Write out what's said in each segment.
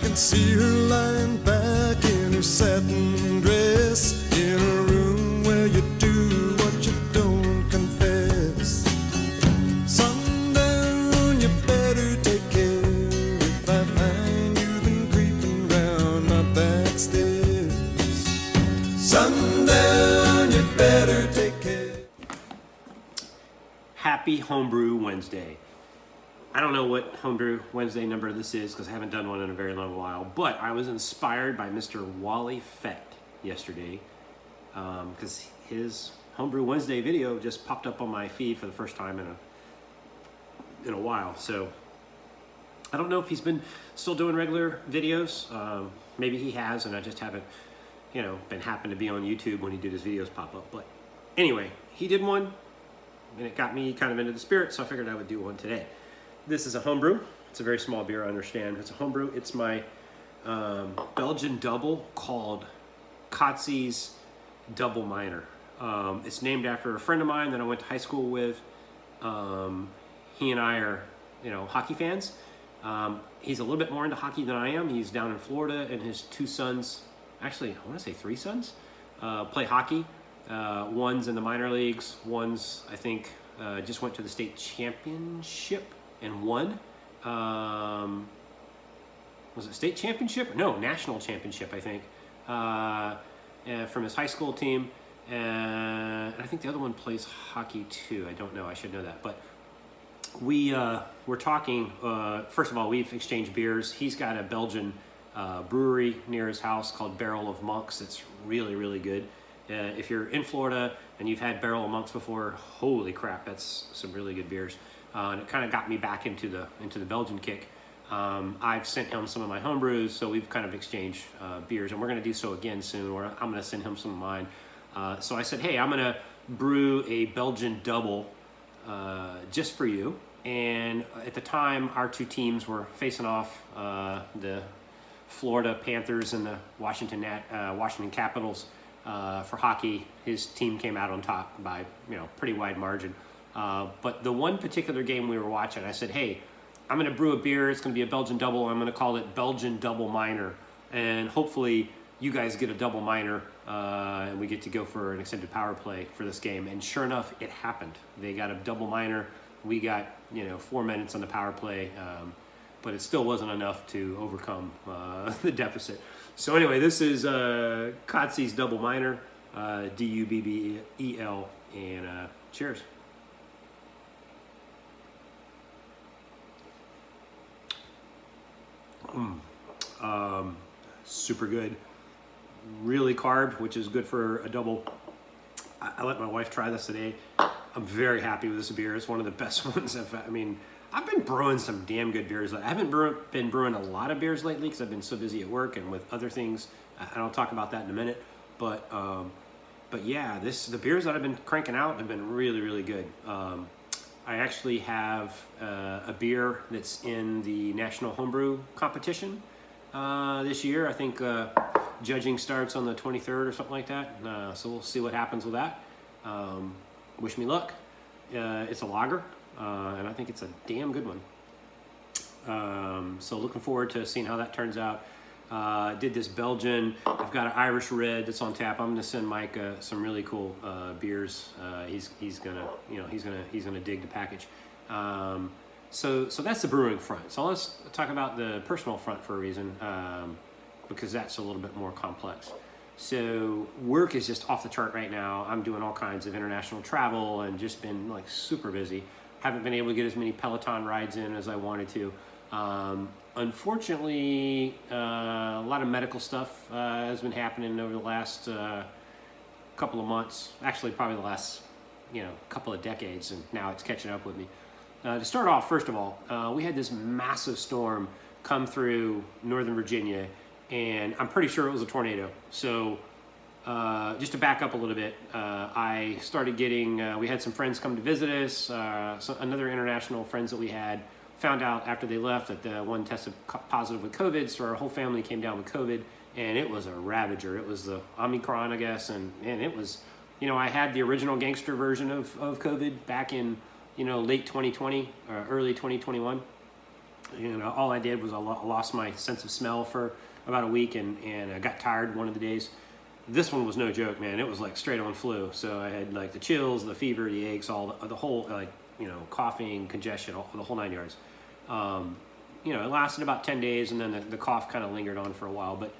can see her lying back in her satin dress in a room where you do what you don't confess. Sundown, you better take care if I find you've been creeping round my back stairs. Sundown, you better take care. Happy Homebrew Wednesday. I don't know what Homebrew Wednesday number this is because I haven't done one in a very long while, but I was inspired by Mr. Wally Fett yesterday because his Homebrew Wednesday video just popped up on my feed for the first time in a while. So I don't know if he's been still doing regular videos. Maybe he has, and I just haven't, been happened to be on YouTube when he did his videos pop up. But anyway, he did one, and it got me kind of into the spirit, so I figured I would do one today. This is a homebrew. It's a very small beer, I understand. It's a homebrew. It's my Belgian double called Kotze's Double Minor. It's named after a friend of mine that I went to high school with. He and I are, hockey fans. He's a little bit more into hockey than I am. He's down in Florida, and his two sons, actually, I want to say three sons, play hockey. One's in the minor leagues. One's, I think, just went to the state championship and won. Was it state championship? No, national championship, I think, from his high school team. And I think the other one plays hockey too. I don't know. I should know that. But we're talking, first of all, we've exchanged beers. He's got a Belgian brewery near his house called Barrel of Monks. It's really, really good. If you're in Florida and you've had Barrel of Monks before, holy crap, that's some really good beers. And it kind of got me back into the Belgian kick. I've sent him some of my homebrews, so we've kind of exchanged beers, and we're going to do so again soon, or I'm going to send him some of mine. So I said, hey, I'm going to brew a Belgian double just for you. And at the time, our two teams were facing off, the Florida Panthers and the Washington Capitals. For hockey. His team came out on top by pretty wide margin. But the one particular game we were watching, I said, hey, I'm going to brew a beer. It's going to be a Belgian double. I'm going to call it Belgian Double Minor. And hopefully you guys get a double minor and we get to go for an extended power play for this game. And sure enough, it happened. They got a double minor. We got 4 minutes on the power play. But it still wasn't enough to overcome the deficit. So anyway, this is Kotze's Double Minor, Dubbel, and cheers. Super good. Really carved, which is good for a double. I let my wife try this today. I'm very happy with this beer. It's one of the best ones I've been brewing some damn good beers. I haven't been brewing a lot of beers lately because I've been so busy at work and with other things. And I'll talk about that in a minute. But yeah, the beers that I've been cranking out have been really, really good. I actually have a beer that's in the National Homebrew Competition this year. I think judging starts on the 23rd or something like that. So we'll see what happens with that. Wish me luck. It's a lager. And I think it's a damn good one. So looking forward to seeing how that turns out. Did this Belgian. I've got an Irish red that's on tap. I'm going to send Mike some really cool beers. He's gonna dig the package. So that's the brewing front. So let's talk about the personal front for a reason, because that's a little bit more complex. So work is just off the chart right now. I'm doing all kinds of international travel and just been like super busy. Haven't been able to get as many Peloton rides in as I wanted to. Unfortunately, a lot of medical stuff has been happening over the last couple of months. Actually, probably the last couple of decades, and now it's catching up with me. To start off, first of all, we had this massive storm come through Northern Virginia, and I'm pretty sure it was a tornado. So just to back up a little bit, I started getting, we had some friends come to visit us, another international friends that we had, found out after they left that the one tested positive with COVID, so our whole family came down with COVID, and it was a ravager. It was the Omicron, I guess, and it was, I had the original gangster version of COVID back in, late 2020 or early 2021, You know, all I did was I lost my sense of smell for about a week, and I got tired one of the days. This one was no joke, man. It was like straight on flu. So I had like the chills, the fever, the aches, all the whole, like, you know, coughing, congestion, the whole 9 yards. You know, it lasted about 10 days, and then the cough kind of lingered on for a while. But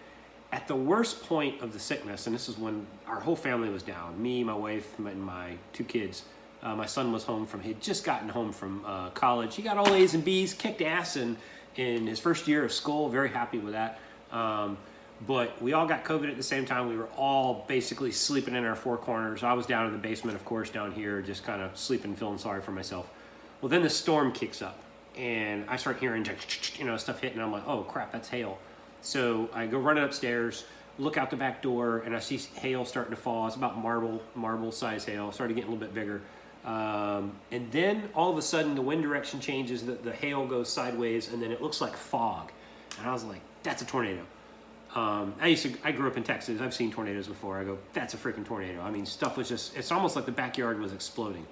at the worst point of the sickness, and this is when our whole family was down, me, my wife, and my 2 kids. My son was home he'd just gotten home from college. He got all A's and B's, kicked ass in his first year of school. Very happy with that. But we all got COVID at the same time. We were all basically sleeping in our 4 corners. I was down in the basement, of course, down here, just kind of sleeping, feeling sorry for myself. Well, then the storm kicks up, and I start hearing, you know, stuff hitting. I'm like, oh crap, that's hail. So I go running upstairs, look out the back door, and I see hail starting to fall. It's about marble size hail. Started getting a little bit bigger. And then all of a sudden the wind direction changes, the hail goes sideways, and then it looks like fog. And I was like, that's a tornado. I grew up in Texas. I've seen tornadoes before. I go, that's a freaking tornado. I mean, stuff was just, it's almost like the backyard was exploding.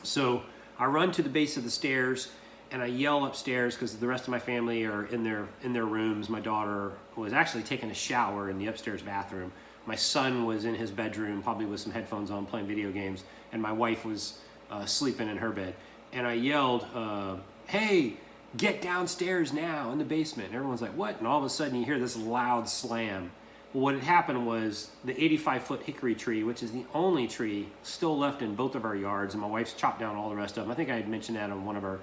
So I run to the base of the stairs and I yell upstairs because the rest of my family are in their rooms. My daughter was actually taking a shower in the upstairs bathroom. My son was in his bedroom, probably with some headphones on, playing video games, and my wife was sleeping in her bed. And I yelled, hey, get downstairs now in the basement. And everyone's like, what? And all of a sudden you hear this loud slam. Well, what had happened was the 85-foot hickory tree, which is the only tree still left in both of our yards, and my wife's chopped down all the rest of them. I think I had mentioned that on one of our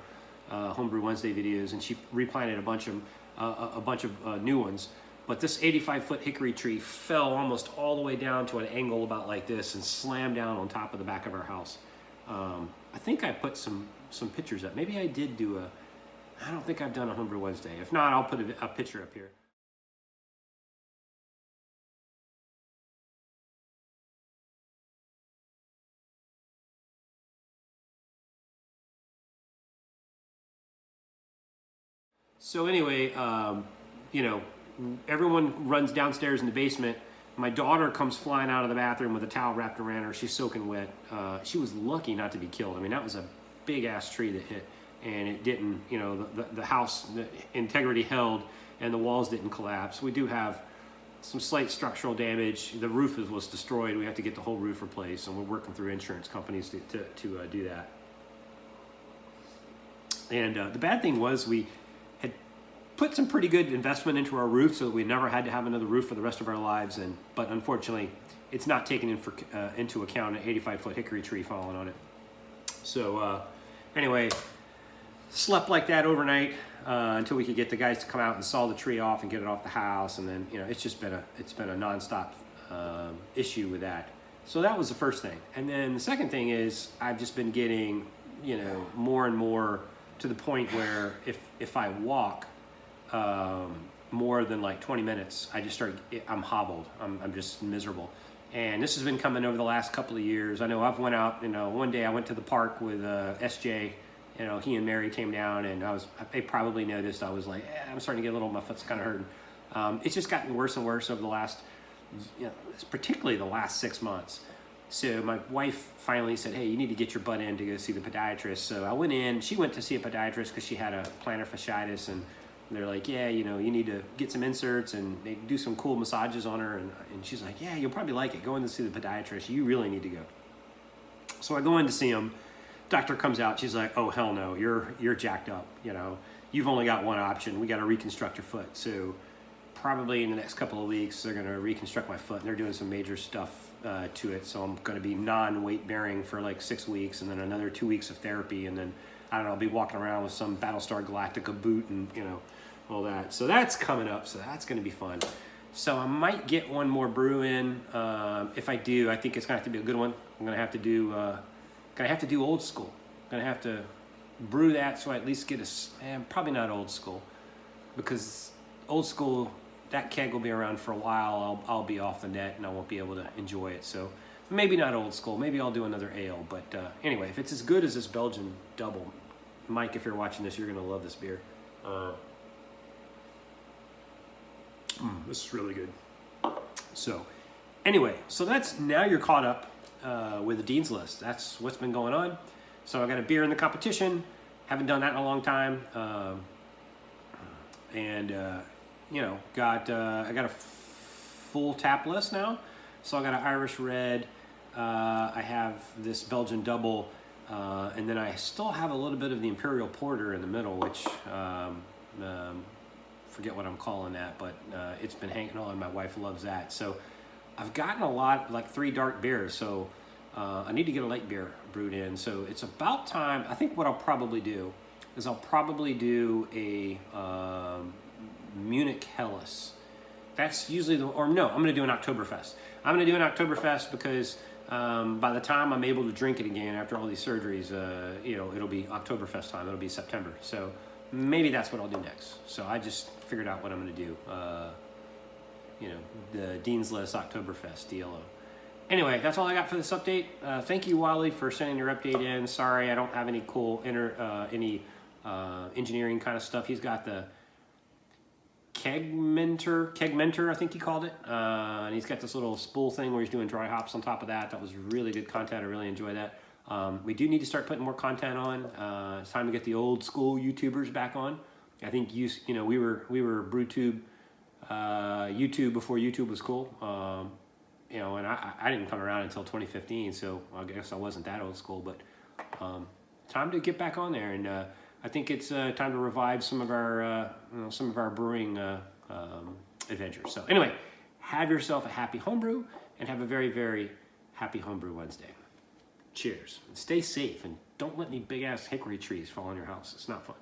Homebrew Wednesday videos, and she replanted a bunch of new ones. But this 85-foot hickory tree fell almost all the way down to an angle about like this and slammed down on top of the back of our house. I think I put some pictures up. Maybe I did do I don't think I've done a Homebrew Wednesday. If not, I'll put a picture up here. So anyway, you know, everyone runs downstairs in the basement. My daughter comes flying out of the bathroom with a towel wrapped around her. She's soaking wet. She was lucky not to be killed. I mean, that was a big ass tree that hit, and it didn't, you know, the house, the integrity held, and the walls didn't collapse. We do have some slight structural damage. The roof was destroyed. We have to get the whole roof replaced, and we're working through insurance companies to do that. And the bad thing was we had put some pretty good investment into our roof so that we never had to have another roof for the rest of our lives. But unfortunately, it's not taken into account an 85-foot hickory tree falling on it. So anyway, slept like that overnight until we could get the guys to come out and saw the tree off and get it off the house. And then, you know, it's been a nonstop issue with that. So that was the first thing. And then the second thing is I've just been getting, you know, more and more to the point where if I walk more than like 20 minutes, I'm hobbled. I'm just miserable. And this has been coming over the last couple of years. I know I've went out, you know, one day I went to the park with SJ. You know, he and Mary came down, and they probably noticed I was like, I'm starting to get a little, my foot's kind of hurting. It's just gotten worse and worse over the last, you know, particularly the last 6 months. So my wife finally said, hey, you need to get your butt in to go see the podiatrist. So I went in. She went to see a podiatrist because she had a plantar fasciitis, and they're like, yeah, you know, you need to get some inserts, and they do some cool massages on her. And she's like, yeah, you'll probably like it. Go in to see the podiatrist. You really need to go. So I go in to see him. Doctor comes out. She's like, oh, hell no, you're jacked up. You know, you've only got one option. We got to reconstruct your foot. So probably in the next couple of weeks, they're going to reconstruct my foot, and they're doing some major stuff to it. So I'm going to be non-weight bearing for like 6 weeks, and then another 2 weeks of therapy, and then I don't know, I'll be walking around with some Battlestar Galactica boot and, you know, all that. So that's coming up. So that's going to be fun. So I might get one more brew in. If I do, I think it's going to have to be a good one. I'm going to have to do old school. I'm going to have to brew that so I at least get probably not old school, because old school, that keg will be around for a while. I'll be off the net and I won't be able to enjoy it. So maybe not old school. Maybe I'll do another ale. But anyway, if it's as good as this Belgian double, Mike, if you're watching this, you're going to love this beer. This is really good. So anyway, now you're caught up with the Dean's List. That's what's been going on. So I got a beer in the competition. Haven't done that in a long time. and you know, I got a full tap list now. So I got an Irish Red. I have this Belgian Double, and then I still have a little bit of the Imperial Porter in the middle, which forget what I'm calling that, but it's been hanging on. My wife loves that. So I've gotten a lot, like 3 dark beers. So I need to get a light beer brewed in. So it's about time. I think what I'll probably do is I'll probably do a Munich Helles. That's usually or no, I'm going to do an Oktoberfest. I'm going to do an Oktoberfest because by the time I'm able to drink it again after all these surgeries, you know, it'll be Oktoberfest time. It'll be September. So maybe that's what I'll do next. So I just figured out what I'm going to do. You know, the Dean's List Oktoberfest DLO. Anyway, that's all I got for this update. Thank you, Wally, for sending your update in. Sorry, I don't have any cool engineering kind of stuff. He's got the Kegmenter, I think he called it. And he's got this little spool thing where he's doing dry hops on top of that. That was really good content. I really enjoy that. We do need to start putting more content on. It's time to get the old school YouTubers back on. I think you know we were BrewTube, YouTube before YouTube was cool. You know, and I didn't come around until 2015, so I guess I wasn't that old school. But time to get back on there, and I think it's time to revive some of our brewing adventures. So anyway, have yourself a happy homebrew, and have a very, very happy Homebrew Wednesday. Cheers. And stay safe, and don't let any big ass hickory trees fall on your house. It's not fun.